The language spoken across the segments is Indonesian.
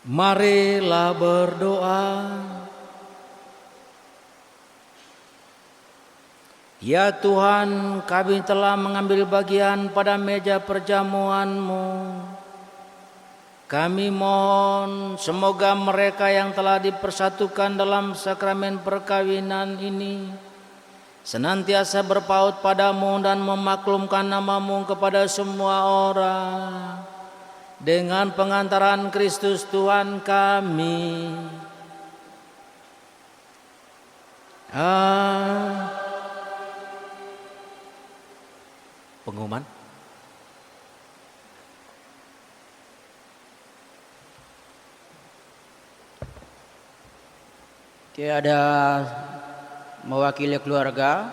Marilah berdoa. Ya Tuhan, kami telah mengambil bagian pada meja perjamuan-Mu. Kami mohon semoga mereka yang telah dipersatukan dalam sakramen perkawinan ini senantiasa berpaut padamu dan memaklumkan nama-Mu kepada semua orang. Dengan pengantaran Kristus Tuhan kami. Pengumuman. Tiada mewakili keluarga.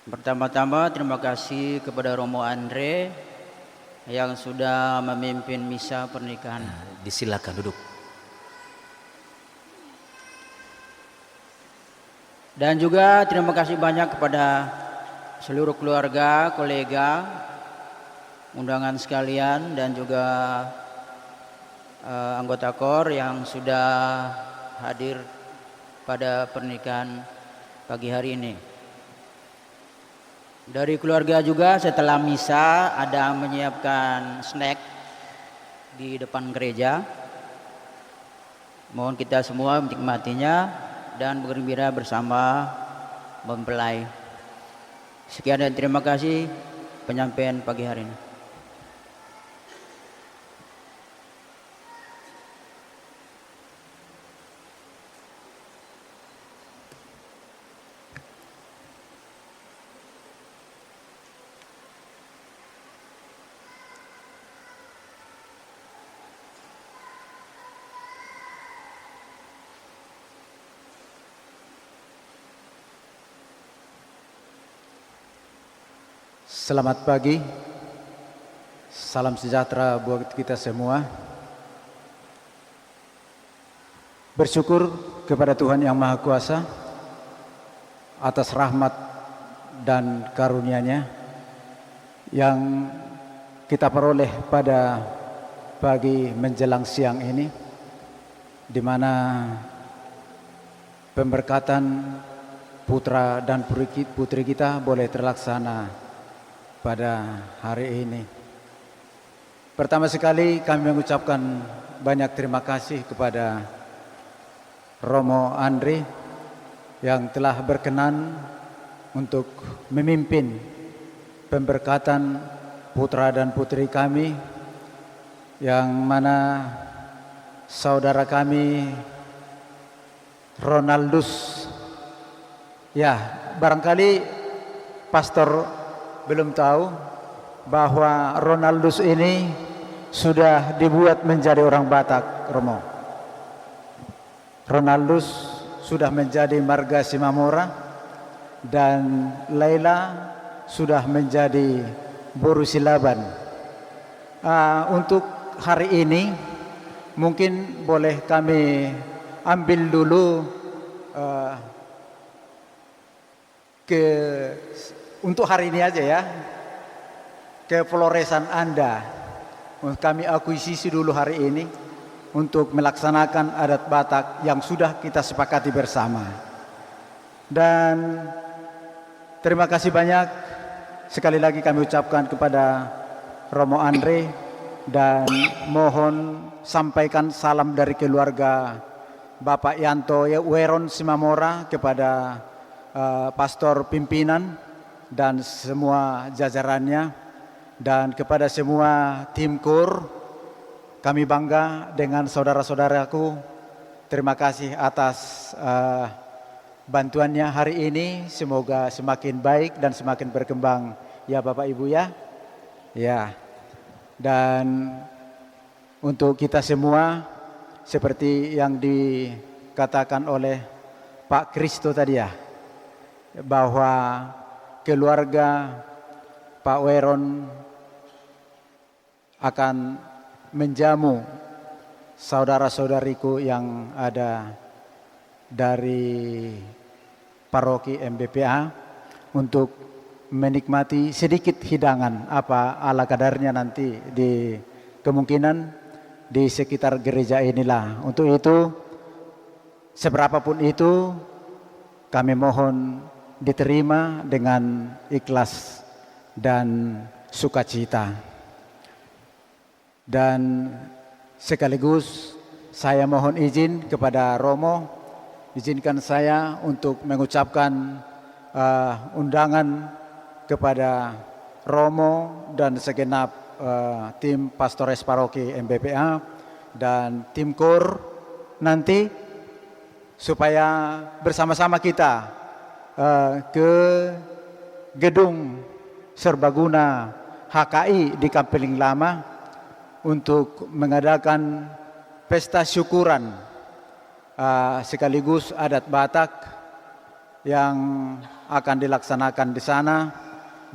Pertama-tama terima kasih kepada Romo Andre yang sudah memimpin misa pernikahan. Disilakan duduk. Dan juga terima kasih banyak kepada seluruh keluarga, kolega, undangan sekalian dan juga anggota KOR yang sudah hadir pada pernikahan pagi hari ini. Dari keluarga juga setelah misa ada menyiapkan snack di depan gereja. Mohon kita semua menikmatinya dan bergembira bersama mempelai. Sekian dan terima kasih penyampaian pagi hari ini. Selamat pagi, salam sejahtera buat kita semua. Bersyukur kepada Tuhan Yang Maha Kuasa atas rahmat dan karunia-Nya yang kita peroleh pada pagi menjelang siang ini, di mana pemberkatan putra dan putri kita boleh terlaksana pada hari ini. Pertama sekali kami mengucapkan banyak terima kasih kepada Romo Andre yang telah berkenan untuk memimpin pemberkatan putra dan putri kami, yang mana saudara kami Ronaldus, ya barangkali pastor belum tahu bahwa Ronaldus ini sudah dibuat menjadi orang Batak, Romo. Ronaldus sudah menjadi marga Simamora dan Laila sudah menjadi Boru Silaban. Untuk hari ini mungkin boleh kami ambil dulu untuk hari ini aja ya, kefloresan Anda. Kami akuisisi dulu hari ini untuk melaksanakan adat Batak yang sudah kita sepakati bersama. Dan terima kasih banyak sekali lagi kami ucapkan kepada Romo Andre, dan mohon sampaikan salam dari keluarga Bapak Yanto Weron Simamora kepada pastor pimpinan dan semua jajarannya, dan kepada semua tim KOR. Kami bangga dengan saudara-saudaraku. Terima kasih atas bantuannya hari ini. Semoga semakin baik dan semakin berkembang ya Bapak Ibu ya. Ya. Dan untuk kita semua, seperti yang dikatakan oleh Pak Kristo tadi ya, bahwa keluarga Pak Weron akan menjamu saudara-saudariku yang ada dari paroki MBPA untuk menikmati sedikit hidangan apa ala kadarnya nanti di kemungkinan di sekitar gereja inilah. Untuk itu, seberapapun itu, kami mohon diterima dengan ikhlas dan sukacita. Dan sekaligus saya mohon izin kepada Romo, izinkan saya untuk mengucapkan undangan kepada Romo dan segenap tim Pastores Paroki MBPA dan tim KOR nanti, supaya bersama-sama kita ke gedung serbaguna HKI di Kampeling Lama untuk mengadakan pesta syukuran sekaligus adat Batak yang akan dilaksanakan di sana.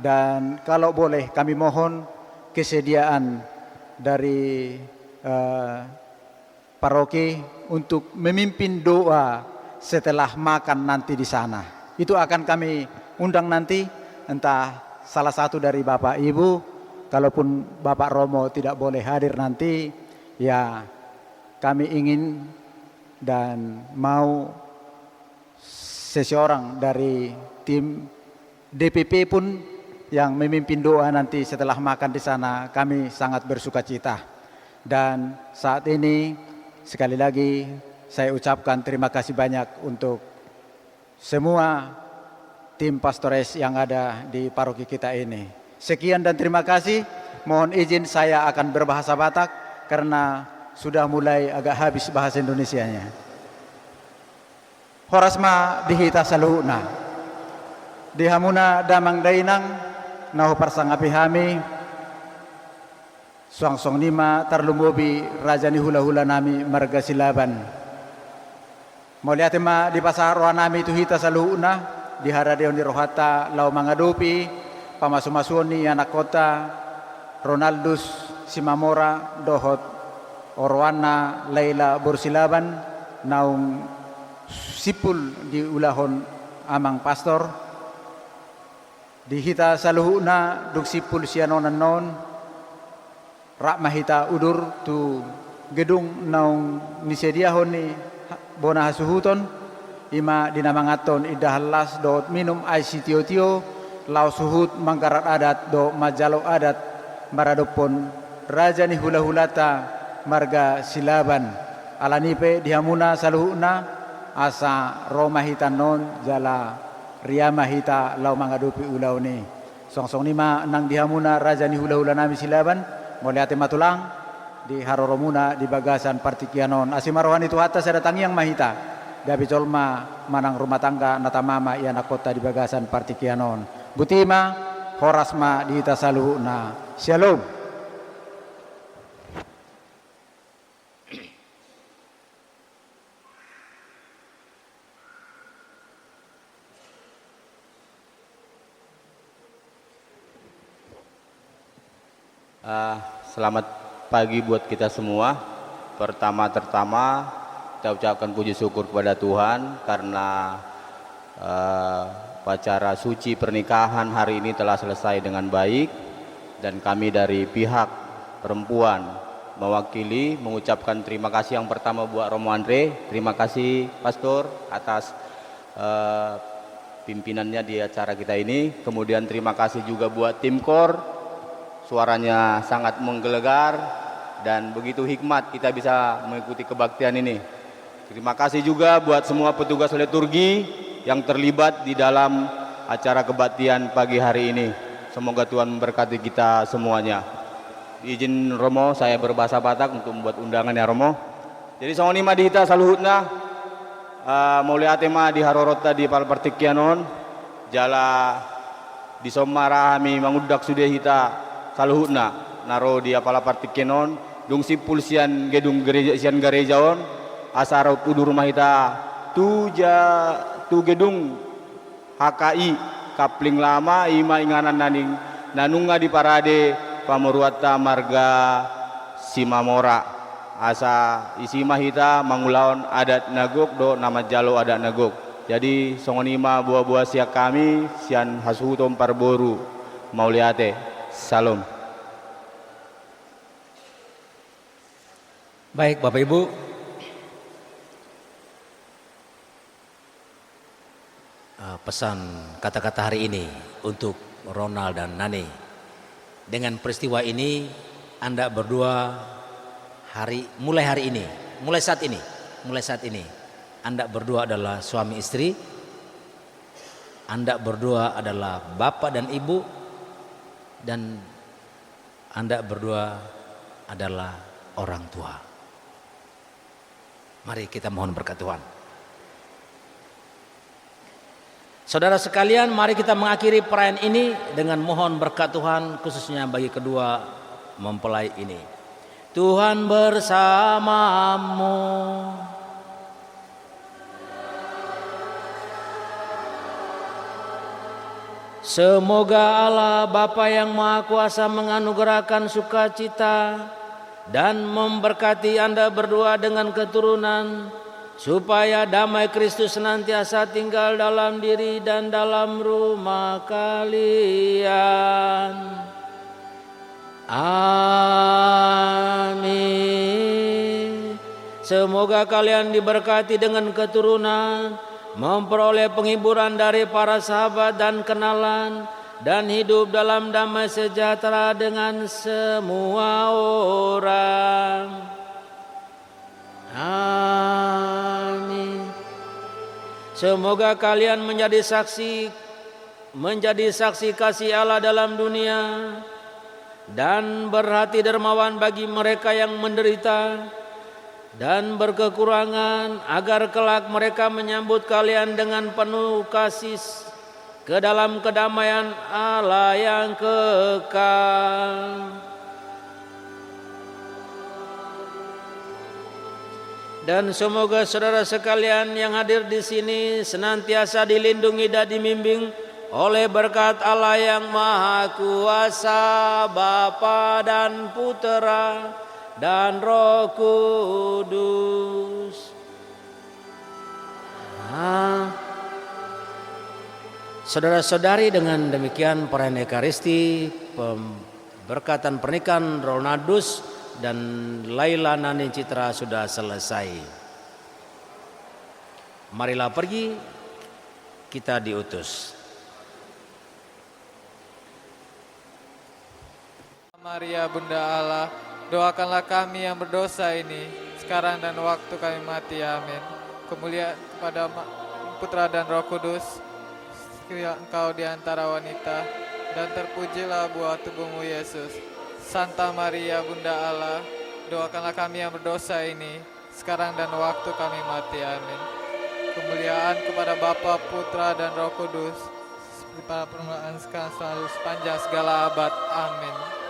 Dan kalau boleh kami mohon kesediaan dari paroki untuk memimpin doa setelah makan nanti di sana. Itu akan kami undang nanti, entah salah satu dari Bapak Ibu, kalaupun Bapak Romo tidak boleh hadir nanti, ya kami ingin dan mau seseorang dari tim DPP pun yang memimpin doa nanti setelah makan di sana. Kami sangat bersukacita. Dan saat ini sekali lagi saya ucapkan terima kasih banyak untuk semua tim pastores yang ada di paroki kita ini. Sekian dan terima kasih. Mohon izin saya akan berbahasa Batak karena sudah mulai agak habis bahasa Indonesianya. Horasma dihita saluhna. Dihamuna damang dainang nahu parsangapi hami. Suang-suang nima tarlumubi rajani hula-hula nami marga silaban. Mauliatema di pasar roha nami itu hita saluhna. Diharadeon di rohata lau mangadupi pamasu-masuni anak kota Ronaldus Simamora dohot Orwana Laila Bursilaban naung sipul di ulahon amang pastor dihita saluhuna duk sipul sianonan non rak mahita udur tu gedung naung nisediahon ni bona hasuhuton ima dinamangaton idahalas do minum ai sitio-tio lau suhut mangkarat adat do majalo adat maradopon raja ni hula-hulata marga silaban alanipe dihamuna saluhuna asa roma hita non jala riama hita lau mangadupi ulau ni song-song nima nang dihamuna raja ni hula-hula nami silaban moliate matulang di haroromuna di bagasan partikianon asimarohan itu atas ada tangiang mahita dabi colma manang rumah tangga natamama ia nakota di bagasan partikianon butima horasma di tasaluhuna. Shalom. Selamat pagi buat kita semua. Pertama-tama kita ucapkan puji syukur kepada Tuhan karena upacara suci pernikahan hari ini telah selesai dengan baik, dan kami dari pihak perempuan mewakili mengucapkan terima kasih yang pertama buat Romo Andre. Terima kasih Pastor atas pimpinannya di acara kita ini. Kemudian terima kasih juga buat tim KOR, suaranya sangat menggelegar dan begitu hikmat kita bisa mengikuti kebaktian ini. Terima kasih juga buat semua petugas liturgi yang terlibat di dalam acara kebaktian pagi hari ini. Semoga Tuhan memberkati kita semuanya. Izin Romo saya berbahasa Batak untuk membuat undangan ya Romo. Jadi songonima dihita saluhutna mauliatema di harorota di palpartikianon jala di somarahami mangudak sudah hita saluhutna naro di palpartikianon dung sipul sian gedung gereja sian gerejaon asara pudu rumah hita tu gedung HKI Kapling Lama ima inganan naning nanunga di parade pameruata marga Simamora asa isi mahita mangulaon adat nagok do nama jalo adat nagok. Jadi songonima buah-buah siak kami sian hasuhutom parboru mauliate. Salam. Baik Bapak Ibu, pesan kata-kata hari ini untuk Ronald dan Nani. Dengan peristiwa ini Anda berdua mulai saat ini Anda berdua adalah suami istri, Anda berdua adalah bapak dan ibu, dan Anda berdua adalah orang tua. Mari kita mohon berkat Tuhan. Saudara sekalian, mari kita mengakhiri perayaan ini dengan mohon berkat Tuhan, khususnya bagi kedua mempelai ini. Tuhan bersamamu. Semoga Allah Bapa yang Maha Kuasa menganugerahkan sukacita dan memberkati Anda berdua dengan keturunan, supaya damai Kristus senantiasa tinggal dalam diri dan dalam rumah kalian. Amin. Semoga kalian diberkati dengan keturunan, memperoleh penghiburan dari para sahabat dan kenalan, dan hidup dalam damai sejahtera dengan semua orang. Amin. Semoga kalian menjadi saksi kasih Allah dalam dunia, dan berhati dermawan bagi mereka yang menderita dan berkekurangan, agar kelak mereka menyambut kalian dengan penuh kasih ke dalam kedamaian Allah yang kekal. Dan semoga saudara sekalian yang hadir di sini senantiasa dilindungi dan dibimbing oleh berkat Allah yang Maha Kuasa, Bapa dan Putera dan Roh Kudus. Saudara-saudari, dengan demikian perayaan Ekaristi pemberkatan pernikahan Ronaldus dan Laila Nani Citra sudah selesai. Marilah pergi, kita diutus. Maria Bunda Allah, doakanlah kami yang berdosa ini sekarang dan waktu kami mati. Amin. Kemuliaan kepada Putra dan Roh Kudus, sekiranya Engkau di antara wanita, dan terpujilah buah tubuhmu Yesus. Santa Maria Bunda Allah, doakanlah kami yang berdosa ini sekarang dan waktu kami mati. Amin. Kemuliaan kepada Bapa, Putra dan Roh Kudus, seperti pada permulaan sekarang selalu sepanjang segala abad. Amin.